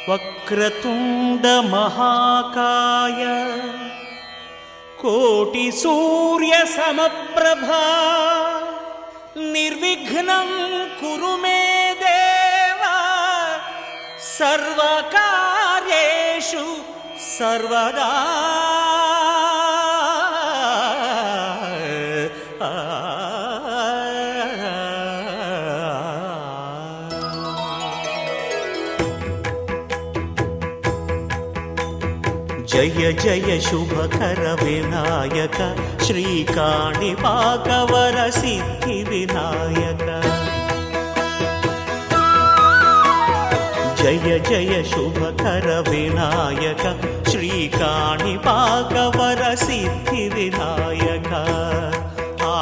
వక్రతుండ మహాకాయ కోటి సూర్య సమప్రభా నిర్విఘ్నం కురు మే దేవా సర్వకార్యేషు సర్వదా. జయ జయ శుభకర వినాయక శ్రీకాణిపాకవర సిద్ధి వినాయక. జయ జయ శుభకర వినాయక శ్రీకాణిపాకవర సిద్ధి వినాయక. ఆ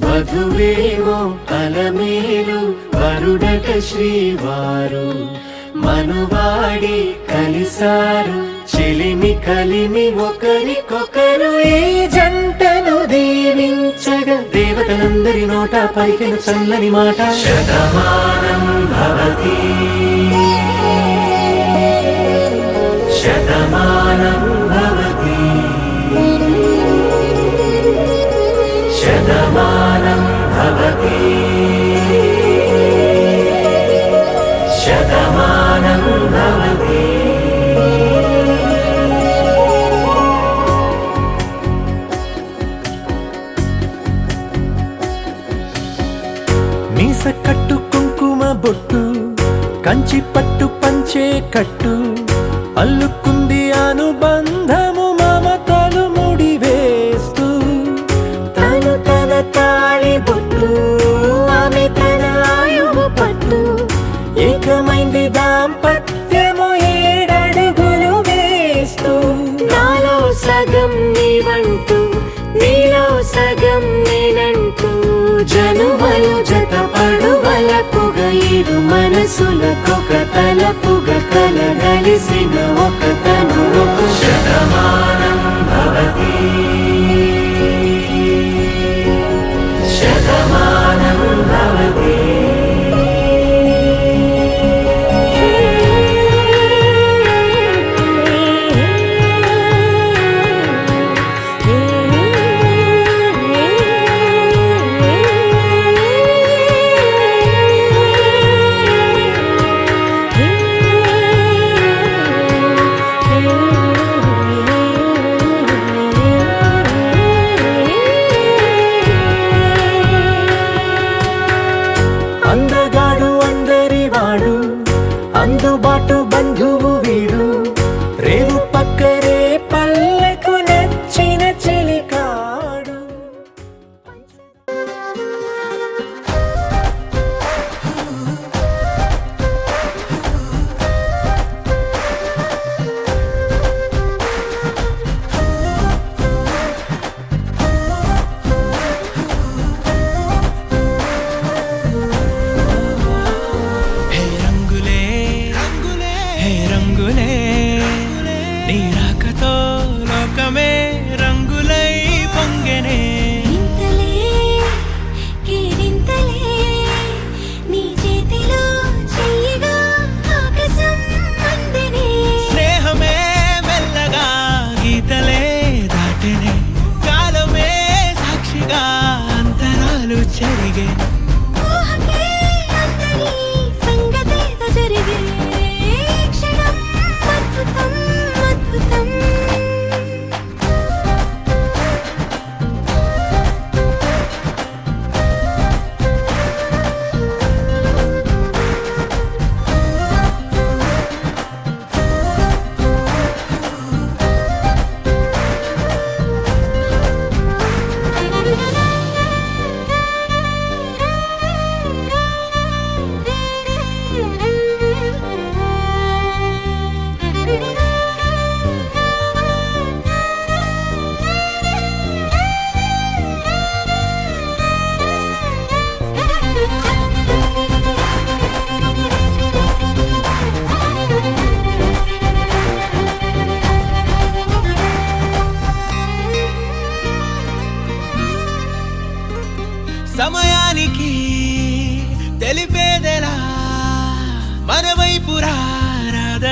వధువేమో అలమేలు వరుడట శ్రీవారు మనువాడి కలిసారు చెలిమి కలిమి ఒకరికొకరు. ఈ జంటను దీవించగా దేవతలందరి నోట పలికెను చల్లని మాట. శతమానం భవతి శతమానం భవతి శతమానం భవతి శతమానం భవతి. మీస కట్టు కుంకుమ బొట్టు కంచి పట్టు పంచే కట్టు అల్లుకుంది అనుబంధము మమతలు ముడివేస్తూ. తను తన తాళి బొట్టు ఆమె తన ఆయువు పట్టు ఏకమైంది దాంపత్యము 7 అడుగులు వేస్తూ. నాలో సగం నీవంటూ నీలో సగం నేనంటూ జనుమలు జతపడువలపుగ ఇరు మనసులకొక తలపుగ కలగలిసిన ఒక తను. శతమానం భవతి శతమానం భవతి.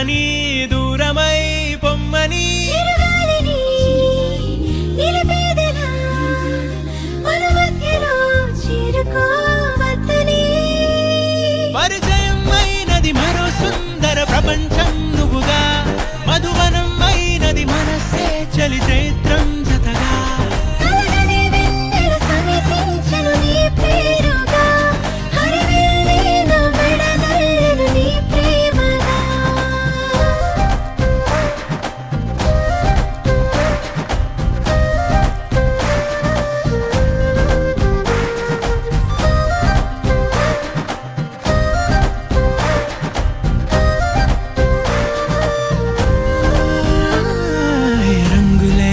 చేరని దూరమై పొమ్మని చిరుగాలిని నిలిపేదెలా మన మధ్యలో చేరుకోవద్దని పరిచయం అయినది మరో సుందర ప్రపంచం నువ్వుగా మధువనం అయినది మనసే చలి చైత్రం జతగా కలగని వెన్నెల సమీపించను నీ పేరుగా హరివెల్లి నా మెడనల్లను నీ ప్రేమగా రంగులే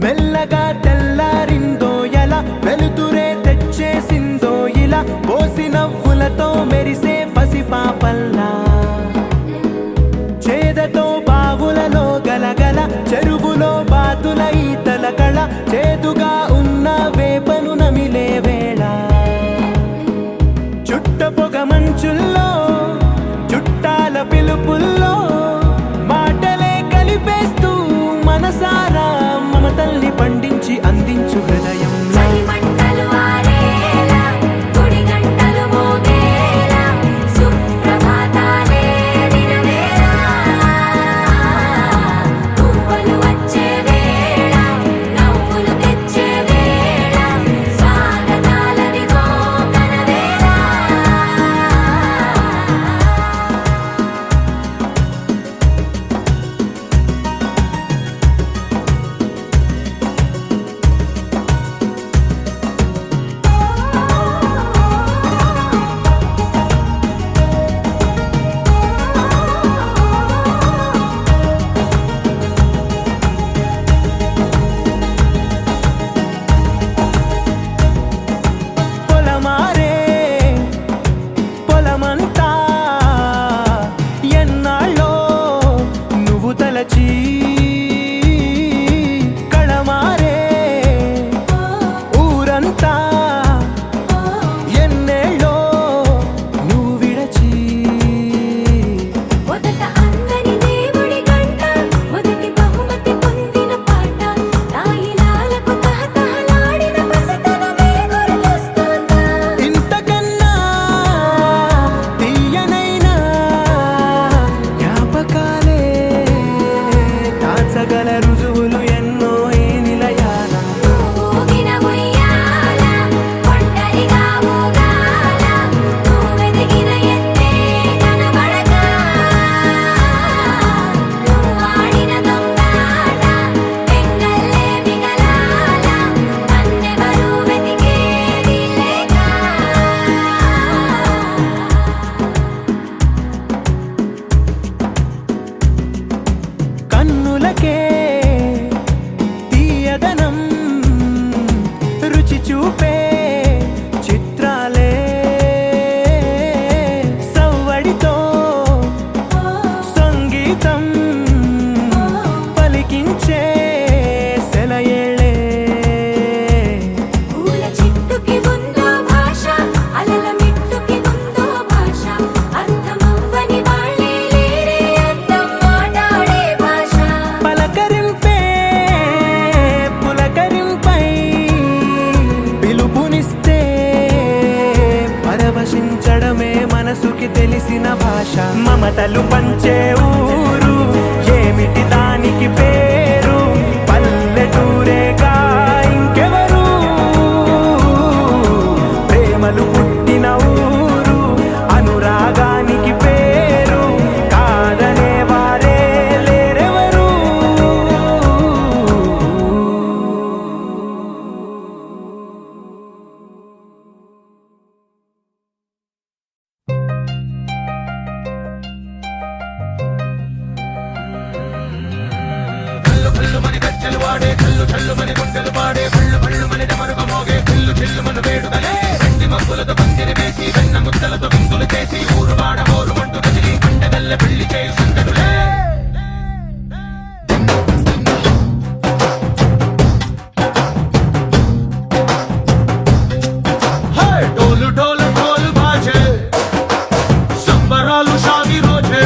మెల్లగా తెల్లారిందో ఎలా వెలుతురే తెచ్చేసిందో ఇలా పోసి నవ్వులతో మెరిసే పసిపాపల్లా చేదతో బావులలో గలగల చెరువులో బాతుల ఈతల కళ చేదుగా ఉన్న వేపను నమిలే వేళ చుట్ట పొగ మంచుల్లో చుట్టాల పిలుపుల్లో మాటలే కలిపేస్తూ మనసారా మమతల్ని పండించి అందించు హృదయం చలిమంటలు ఆరేలా గుడి గంటలు మోగేలా సుప్రభాతాలే దినవేళ పువ్వులు వచ్చే వేళ నవ్వులు తెచ్చే వేళ స్వాగతాలనిగో కనవేళ పొలమారే పొలమంతా ఎన్నాళ్ళో నువ్వు తలచి కళమారే ఊరంతా ఎన్నేళ్ళో నువ్వు విడచి మొదట అందని దేవుడి గంట మొదటి బహుమతి పొందిన పాట తాయిలాలకు తహతహలాడిన పసితనమే గుర్తొస్తుందా ఇంతకన్నా తీయనైనా జ్ఞాపకాలే దాచగల రుజువులు ఎన్నో ఈ నిలయాల ఊగిన ఉయ్యాల ఒంటరిగా ఊగాల నువ్వెదిగిన ఎత్తే కనబడక నువ్వాడిన దొంగాట పెంగల్లే మిగలాల నన్నెవరూ వెతికేది లేక కన్నులకే తీయదనం రుచి చూపే చిత్రాలే సవ్వడితో సంగీతం పలికించే సెలయేళే పూల చెట్టుకి ఉందో భాష అలల మిట్టుకి ఉందో భాష అర్థమవ్వని వాళ్ళే లేరే అర్థం మాట్లాడే భాష పలకరింపే పులకరింపై పిలుపునిస్తే పరవశించడమే మనసుకి తెలిసిన భాష మమతలు పంచే ఊరు ఏమిటి దానికి పేరు పల్లెటూరేగా ఇంకెవరు ప్రేమలు పుట్టిన ఊరు అనురాగానికి పేరు కాదనే వారే లేరెవరు డోలు డోలు డోలు బాజే సంబరాలు షాది రోజే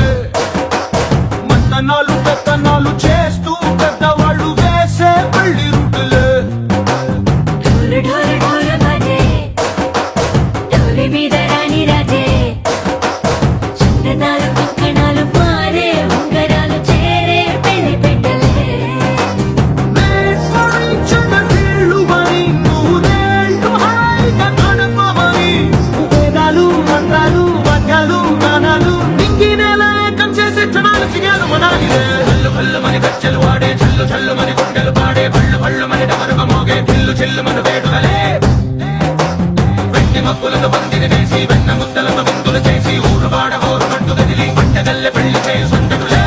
మంతనాలు పెత్తనాలు చేస్తూ పెద్దవాళ్ళు వేసే పెళ్లి రుటులే ఢోలు ఢోలు ఢోలు బజే డోలి మీద రాణి రాజే మప్పులతో పందిరి వేసి వెన్న ముద్దలతో విందులు చేసి ఊరువాడ హోరు పట్టు గదిలి పంటగల్లె పెళ్లి చేయి సందడులే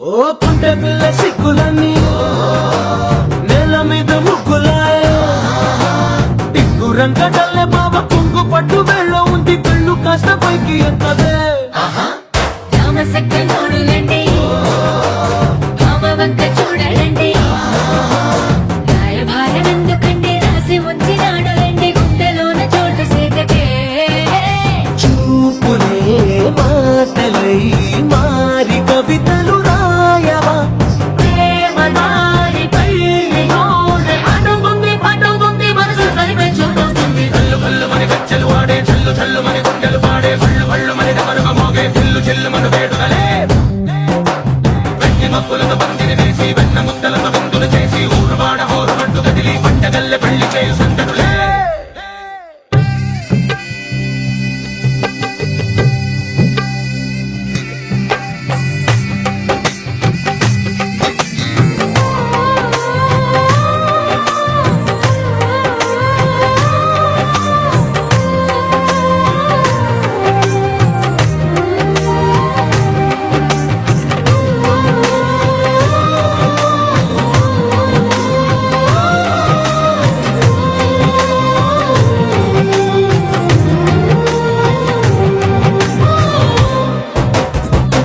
ఓ పుంటె పిల్ల సిక్కులన్నీ నెల మీద ముగ్గులాయ టిక్కు రంగడల్లె బావ కుంగు పట్టు వెళ్ళ ఉంది కళ్ళు కాస్త పైకి ఎత్తదే రామసక్క నోడులండి కామవంక చూడలండి రాయభారం ఎందుకండి రాసి ఉంచినాడులండి గుండెలోన చోటు సేదకే చూపులే మాటలై మారి కవితలు రాయవా ప్రేమదారి పల్లి నోడు అడుగుంది పట్టుకుంది మనసు కలిపే చూస్తుంది కళ్ళు కళ్ళు మని గచ్చలు వాడే చల్లు చల్లు మని గుండెలు పాడే పళ్ళు పళ్ళు మని డమరుగ మోగే పిల్లు చెల్లు మన వేడుదలే వెండి మప్పులతో పందిరి వేసి వెన్న ముద్దలతో విందులు చేసి ఊరువాడ హోరు పట్టు గదిలి పంటగల్లె పెళ్లి చేయు సందడులే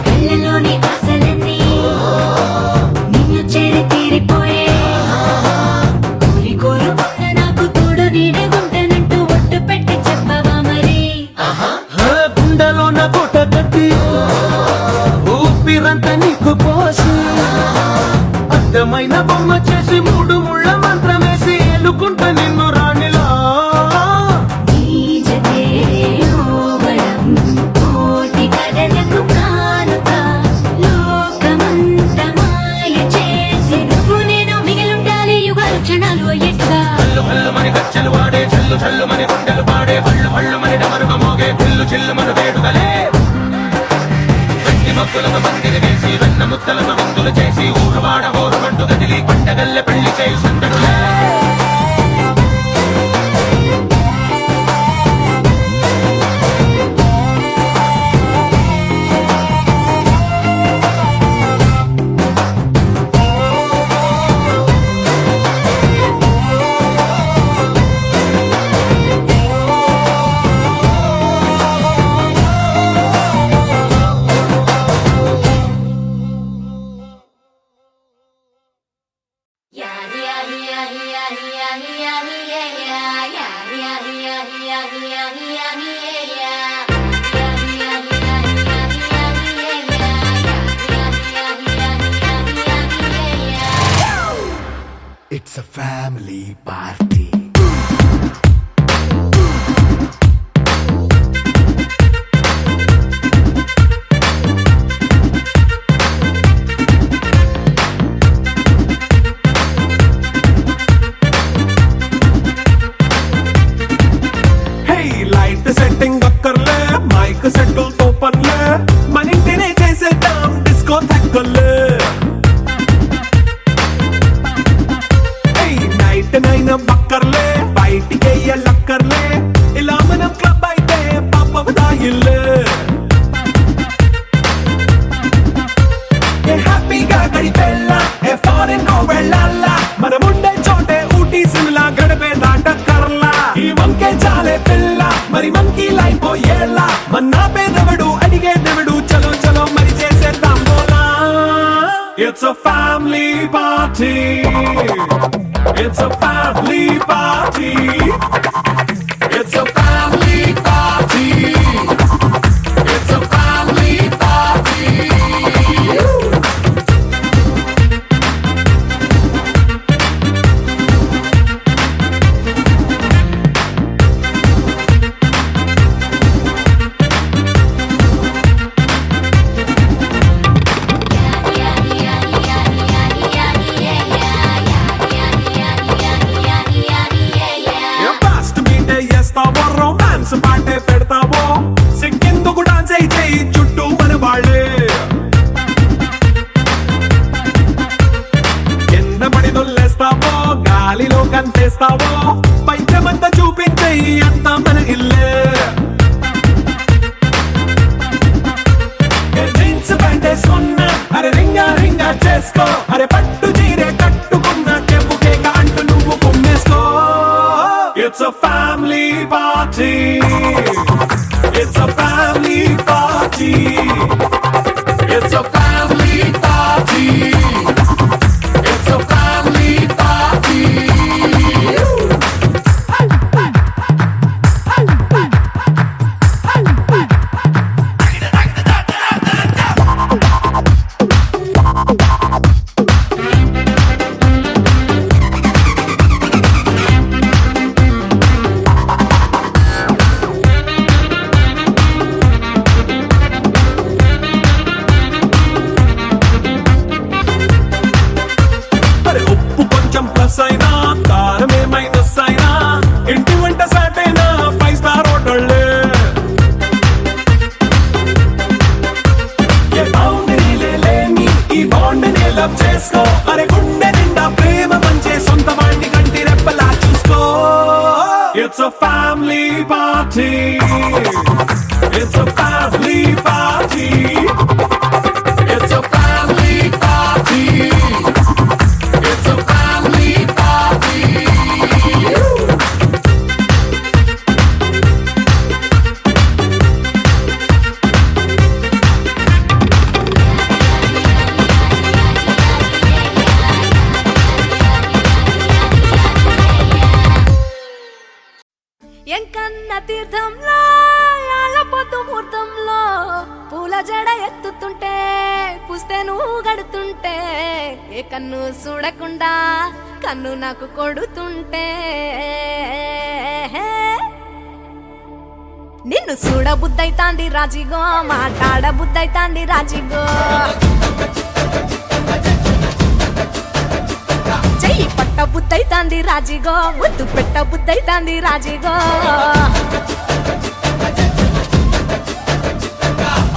కళ్ళలోని ఆశలన్నీ నిన్ను చేరి తీరిపోయే కోరుకున్న నాకు తోడు నీడగుంటానంటూ ఒట్టు పెట్టి చెప్పవా మరి గుండెలో నా కోట కట్టి ఊపిరంతా నీకు పోసి అడ్డమైన బొమ్మ చేసి మూడు ముళ్ళ మంత్రమేసి ఎలుకుంటా నిన్ను రాణిలా నీ జతే యోగడం కోటి కథలకు కానుక లోకమంత మాయ చేసి నువ్వు నేను మిగిలుండాలి యుగాలు క్షణాలు ఎట్లా కళ్ళు కళ్ళు మని గచ్చలు వాడే చల్లు చల్లు మని గుండెలు పాడే పళ్ళు పళ్ళు మని డమరుగ మోగే పిల్లు చెల్లు మన వేడుదలే వెండి మప్పులతో పందిరి వేసి వెన్న ముద్దలతో విందులు చేసి ఊరువాడ హోరు పట్టు గదిలి పంటగల్లె పెళ్లి చేయు సందడులే It's a family party. Hey, light setting అక్కర్లే మైక్ సెట్టుల్ తో పర్లే మన ఇంటినే చేసేద్దాం డిస్కో థక్కర్లే నైట్ నైన్ బక్కర్లే బయటికి లక్కర్లే ఇలా మనం క్లబ్ అయితే పాప దాయిల్లే హ్యాపీగా గడిపెళ్ళ ఏ ఫారెన్ కో వెళ్ళాల మనం ఉండే చోటే ఊటీ సిమ్లా గడిపే దాటక్కర్లా ఈ వంకే చాలే పిల్ల మరి మంకీ లైఫ్ ఏళ్ళ మన్నా పేదవడు అడిగే దేవుడు చలో చలో మరి చేసేద్దాం బోలా It's a family party. It's a family party. It's a family party. It's a family party. సొన్న అరే రింగా రింగా చేసుకో అరే పట్టు చీరే కట్టుకున్న చెప్పు కేక అంటూ నువ్వు కుమ్మేసుకో. It's a family party. It's a family party. It's a family party. It's a family party. అరే ఉప్పు కొంచెం ప్లస్ అయినా కారమే మైనస్ అయినా ఇంటి వంట సాటైనా 5 స్టార్ హోటళ్ళే. ఏ బౌండరీలే లేని ఈ బాండ్ని లవ్ చేసుకో అరే గుండె నిండా ప్రేమ పంచే సొంత వాణ్ణి కంటి రెప్పలా చూసుకో. It's a family party. It's a family party. It's a family party. It's a family party. Enkanna తీర్థంలో పొద్దు ముహూర్తంలో పూల జడ ఎత్తుతుంటే పుస్తే నువ్వు గడుతుంటే ఏ కన్ను చూడకుండా కన్ను నాకు కొడుతుంటే నిన్ను చూడ బుద్ధైతాంది రాజిగో మాట్లాడ బుద్ధైతాంది రాజిగో చెయ్యి పట్ట బుద్ధైతాంది రాజిగో ముద్దు పెట్ట బుద్ధైతాంది రాజిగో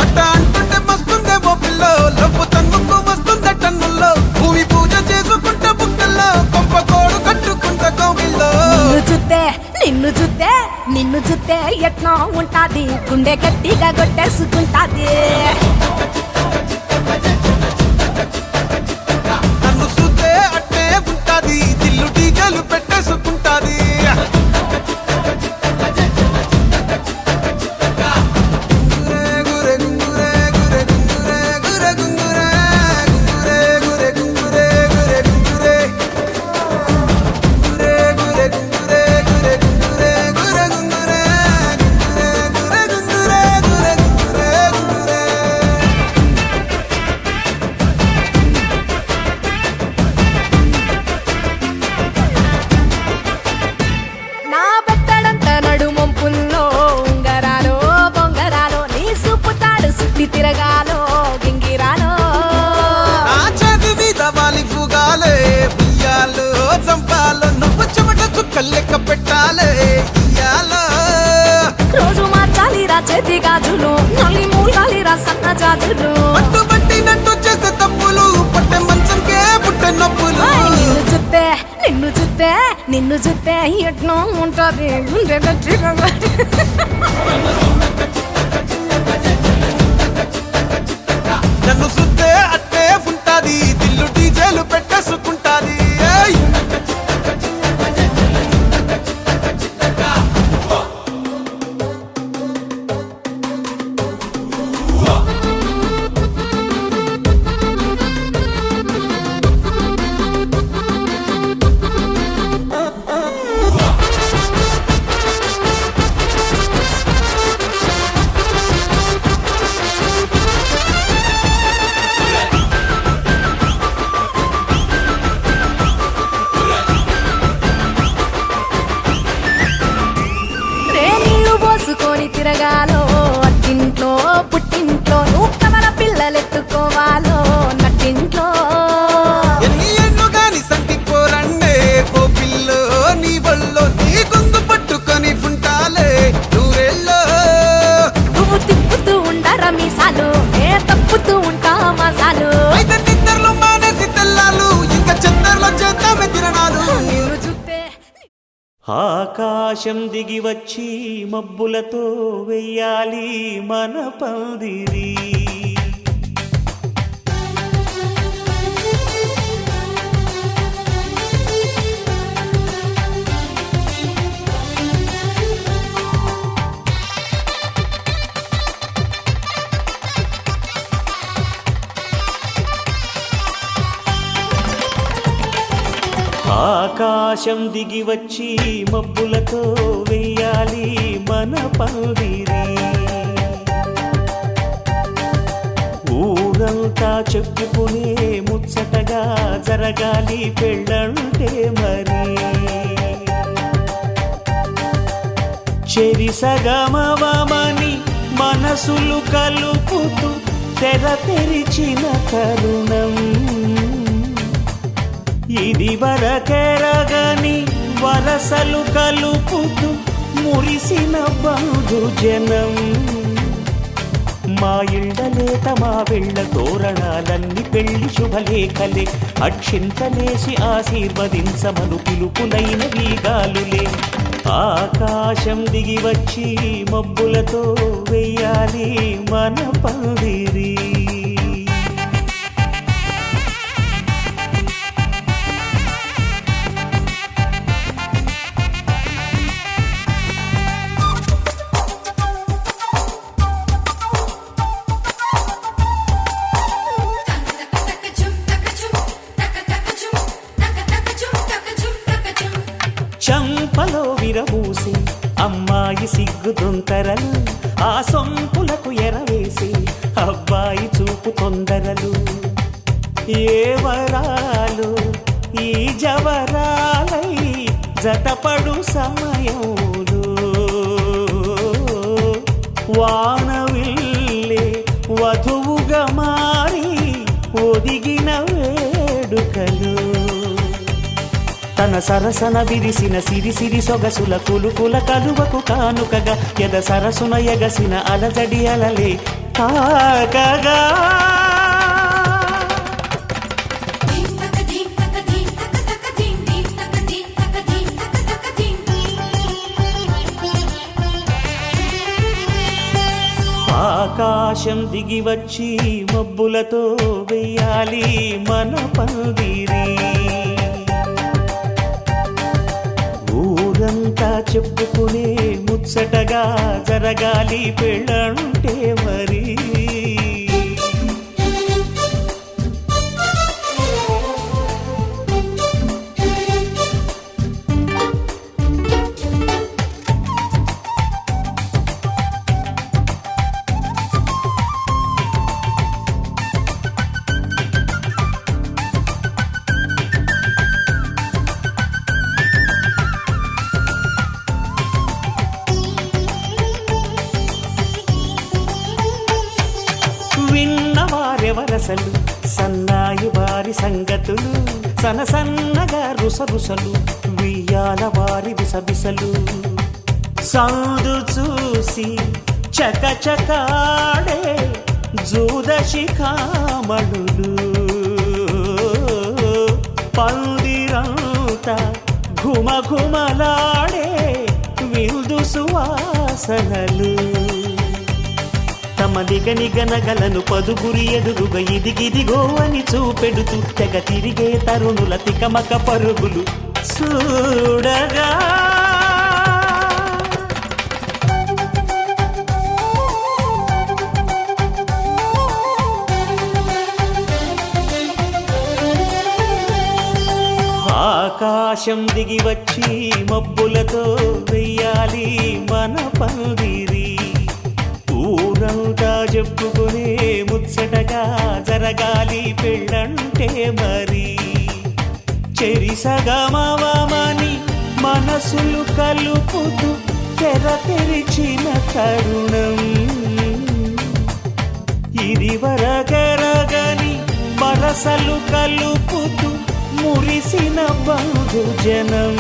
అట్ట అంటుంటే మస్తుందేమో పిల్లో లవ్వు తన్నుకు వస్తుందే టన్నుల్లో భూమి పూజ చేసుకుంటే బుక్కల్లో గొప్ప కోడు కట్టుకుంటే కోగిల్లో. నిన్ను చూస్తే ఎట్లా ఉంటాది గుండె గట్టిగా కొట్టేసుకుంటాది. నన్ను చూస్తే అట్టే ఉంటాది దిల్లు డీజలు పెట్టేసుకుంటాది. గురే గురే గురే గురే గురే గురే గురే గురే గురే గురే గురే గురే గురే గురే గురే గురే గురే గురే నా బెత్తడంత నడుమొంపుల్లో ఉంగరాలో బొంగరాలో నీ సుప్పుతాడు సుత్తి తిరగాలో గింగిరాలో నా చేతి మీద వాలి పుగాలే ఉయ్యాలో చంపాలో నువ్వు చెమట చుక్కలు లెక్క పెట్టాలే ఇయ్యాలో. రోజు మార్చాలిరా చేతి గాజులు నల్లి మూలాలిరా సన్న జాజులు పట్టుబట్టినట్టు చేస్తే తప్పులు పట్టే మంచంకే పుట్టే నొప్పులు. నిన్ను చూస్తే ఎట్నో ఉంటది గుండె గట్టిగా నన్ను సుత్తే అట్టే ఉంటాది దిల్లు డీజేలు పెట్టేసుకుంటాది. ఏయ్! పోసుకొని తిరగాలో అట్టింట్లో పుట్టింట్లో నువ్వు కవల పిల్లలెత్తుకోవాలో నట్టింట్లో ఎన్ని ఎన్ను గాని సంటి పోరండే ఓ పిల్లో నీ వల్లో నీ గొంతు పట్టుకొని ఉంటాలే నూరెల్లో. నువ్వు తిప్పుతూ ఉండరా మీసాలు ఏ తప్పుతూ ఉంటా మసాలు అయితే నిద్రలో మానేసి తెల్లాలు ఇంకా చెత్తర్లో చేద్దామే తిరణాలు. నిన్ను చూస్తే ఆకాశం దిగి వచ్చి మబ్బులతో వెయ్యాలి మన పందిరి. ఆకాశం దిగి వచ్చి మబ్బులతో వెయ్యాలి మన పందిరి. ఊరంతా చెప్పుకునే ముచ్చటగా జరగాలి పెళ్ళంటే మరి. చెరిసగమవమని మనసులు కలుపుతూ తెర తెరిచిన తరుణం. ఇది వరకెరగని వరసలు కలుపుతూ మురిసిన బంధుజనం. మా ఇళ్ళలేత మా వెళ్ళ తోరణాలన్నీ పెళ్లి శుభలేఖలే. అక్షింతలేసి ఆశీర్వదించమను పిలుపులైన వీగాలులే. ఆకాశం దిగి వచ్చి మబ్బులతో వెయ్యాలి మన పందిరి. చంపలో విరబూసి అమ్మాయి సిగ్గుదొంతరలు. ఆ సొంపులకు ఎరవేసి అబ్బాయి చూపు తొందరలు. ఏ వరాలు ఈ జవరాలై జతపడు సమయంలో. వానవిల్లే వధువుగా మారి ఒదిగిన వేడుకలు. తన సరసన విరిసిన సిరిసిరి సొగసుల కులుకుల కలువకు కానుకగా ఎద సరసున ఎగసిన అలజడి అలలే తాకగా. ఆకాశం దిగి వచ్చి మబ్బులతో వెయ్యాలి మన పందిరి. ఊరంతా చెప్పుకునే ముచ్చటగా జరగాలి పెళ్ళంటే మరి. విన్నవారెవరసలు సన్నాయి వారి సంగతులు. సనసన్నగా రుసరుసలు వియ్యాల వారి విసబిసలు. సందు చూసి చకచకాడే జూదశిఖామణులు. పందిరంతా ఘుమఘుమలాడే విందు సువాసనలు. తమ నిగనిగనగలను పదుగురి ఎదురుగా ఇదిగిదిగో అని చూపెడుతూ తెగ తిరిగే తరుణుల తికమక పరుగులు చూడగా. ఆకాశం దిగి వచ్చి మబ్బులతో వెయ్యాలి మన పందిరి. ఊరంతా చెప్పుకునే ముచ్చటగా జరగాలి పెళ్ళంటే మరి. చెరిసగమవమని మనసులు కలుపుతూ తెర తెరిచిన తరుణం. ఇది వరగరగని వరసలు కలుపుతూ మురిసిన బంధుజనం.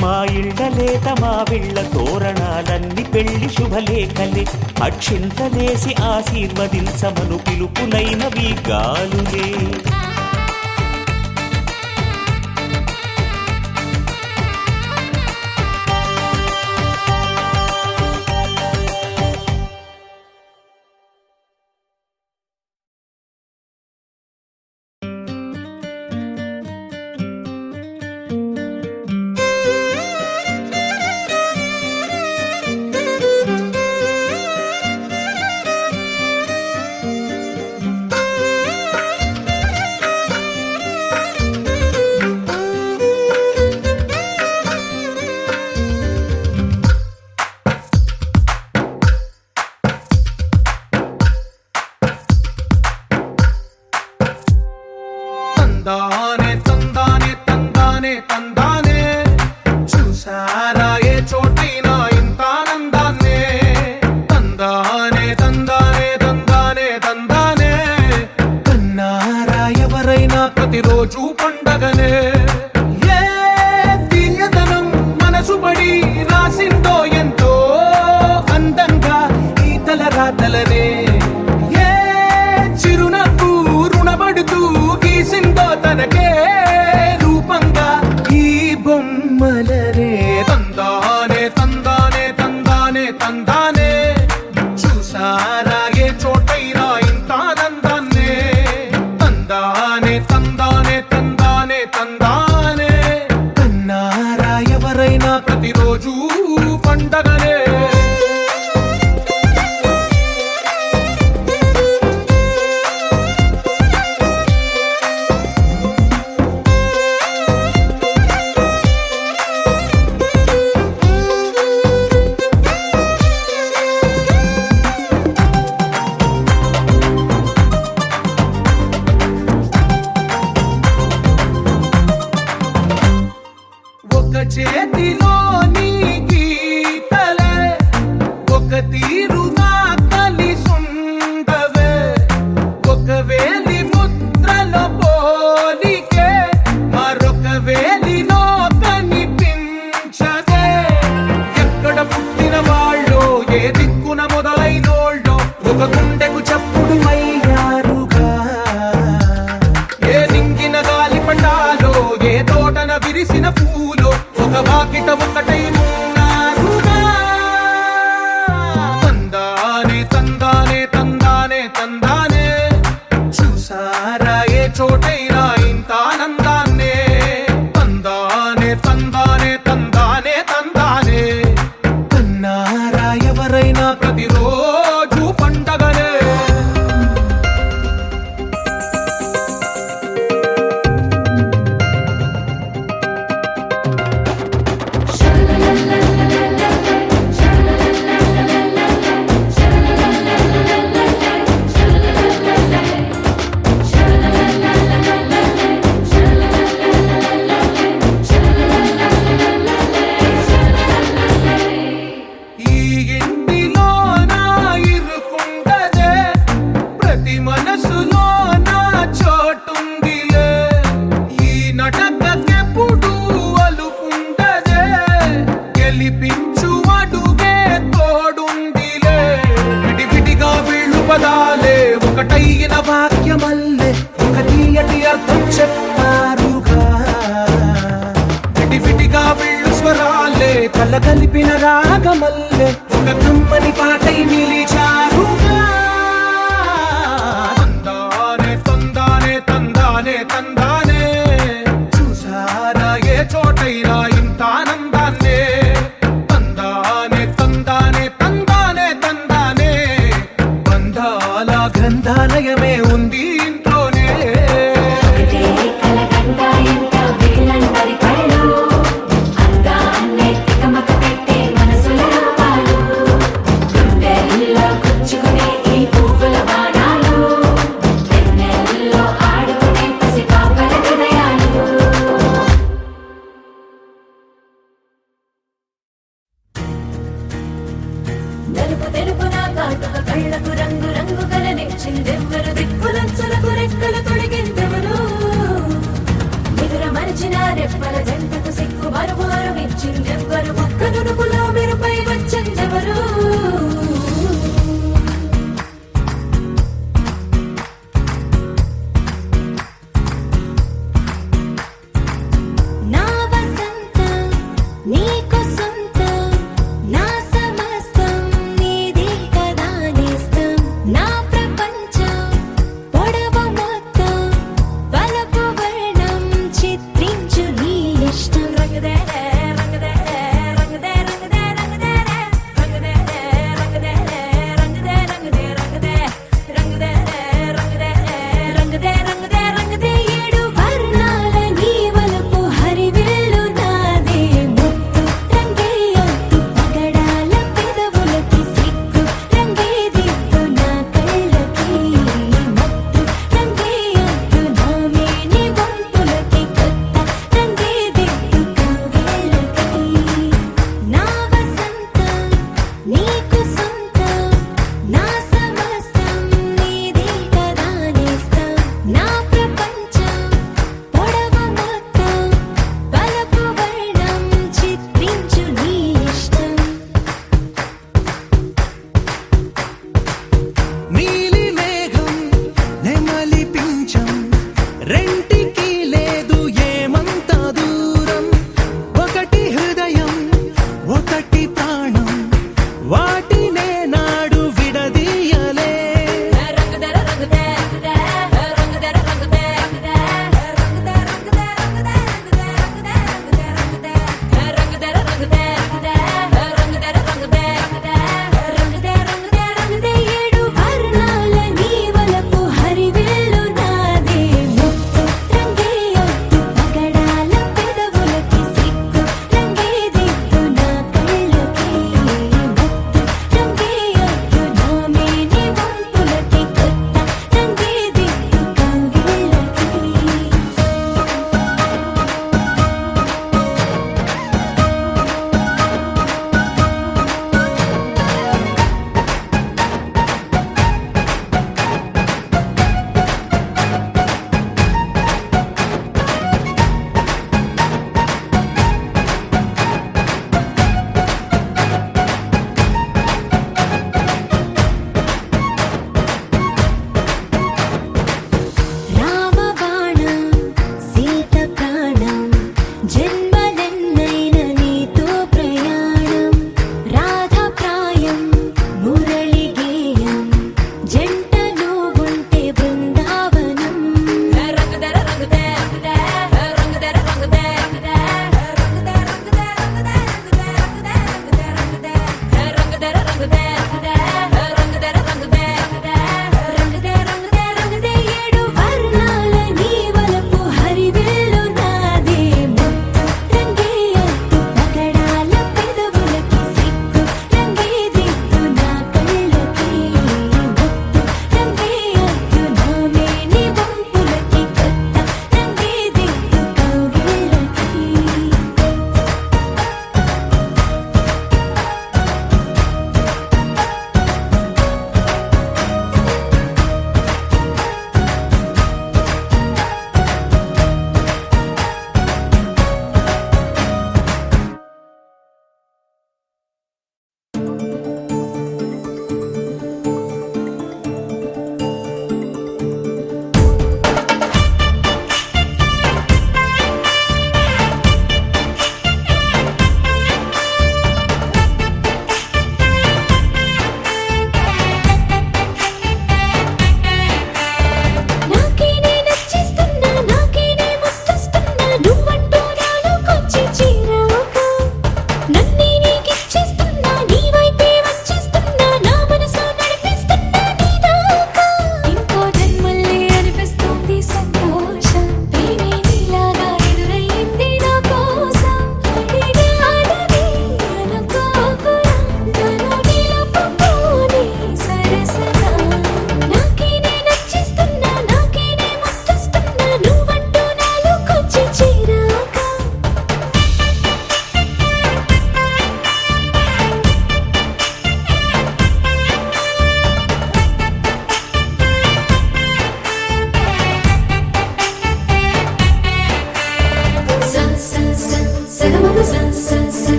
మా ఇళ్ళలేత మా విళ్ళ తోరణాలన్నీ పెళ్లి శుభలేఖలే. అక్షింతలేసి ఆశీర్వదించమను పిలుపులైన వీగాలులే. తందానే తందానే తందానే తందానే చూసారా ఏ చోటైనా ఇంత ఆనందాన్నే తందానే తందానే తందానే తందానే కన్నారా ఎవరైనా ప్రతిరోజు పండగనే ఏ తీయదనం మనసు పడి రాసిందో ఎంతో అందంగా ఈ తలరాతలనే ఏ చిరునవ్వు రుణపడుతూ గీసిందో తనకే రూపంగా ఈ బొమ్మలనే తందానే తందానే తందానే తందానే చూసారా ఏ చోటైనా ఇంత ఆనందాన్నే తందానే తందానే తందానే తందానే కన్నారా ఎవరైనా ప్రతిరోజు పండగనే ఒక చేతిలో నీ గీతలే ఒక తీరుగా కలిసుండవే ఒక వేలి ముద్రలో పోలికే మరొక వేలిలో కనిపించదే ఎక్కడ పుట్టిన వాళ్ళో ఏ దిక్కున మొదలైనోళ్ళో ఒక గుండెకు చప్పుడు అయ్యారుగా ఏ నింగిన గాలి పటాలో ఏ తోటన విరిసిన పూలో ఒక వాకిట ఒకటై ఉన్నారుగా తందానే తందానే తందానే తందానే చూసారా ఏ చోటైనా ఇంత ఆనందాన్నే తందానే తందానే తందానే తందానే కన్నారా ఎవరైనా ప్రతిరోజు పండగనే ఈ ఇంటిలో నా ఇరుకుండదే ప్రతి మనసులో నా చోటుందిలే ఈ నటకెప్పుడు అలుకుండదే గెలిపించు అడుగే తోడుందిలే విడివిడిగా వీళ్ళు పదాలే ఒకటైన వాక్యమల్లే ఒక తీయటి అర్థం చెప్పారుగా విడివిడిగా వీళ్ళు స్వరాలే కల కలిపిన రాగమల్లే ఒక కమ్మని పాటై నిలిచారుగా తందానే తందానే తందానే తందానే చూసారా ఏ చోటైనా ఇంత ఆనందాన్నే తందానే తందానే తందానే తందానే బంధాల గ్రంథాలయమే ఉంది ఇంట్లోనే నలుపు తెలుపున కాటుక కళ్ళకు రంగు రంగు కలనిచ్చిందెవ్వరు దిక్కులంచులకు రెక్కలు తొడిగిందెవరు నిదుర మరిచిన రెప్పల జంటకు సిక్కు మరుమారు ఇచ్చిందెవ్వరు ఒక్క నునుపులో మెరుపై వచ్చిందెవరు నా వసంతం నీకు సొంతం నా సమస్తం నీది కదా నేస్తం నా ప్రపంచం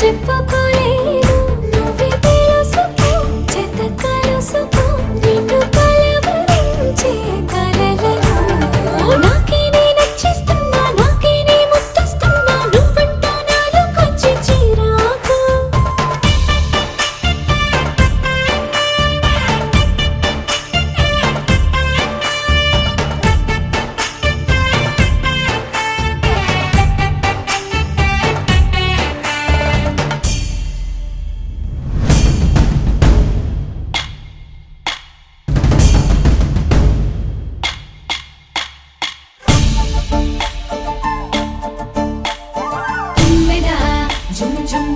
చెప్పుకోలేను నువ్వే తెలుసుకో చేత కలుసుకో నిన్ను కలవరించే కలలను నాకే నే నచ్చిస్తున్నా నాకే నే ముద్దిస్తున్నా నువ్వంటా నాలోకొచ్చి చిరాకు తుమ్మెద జుమ్ జుమ్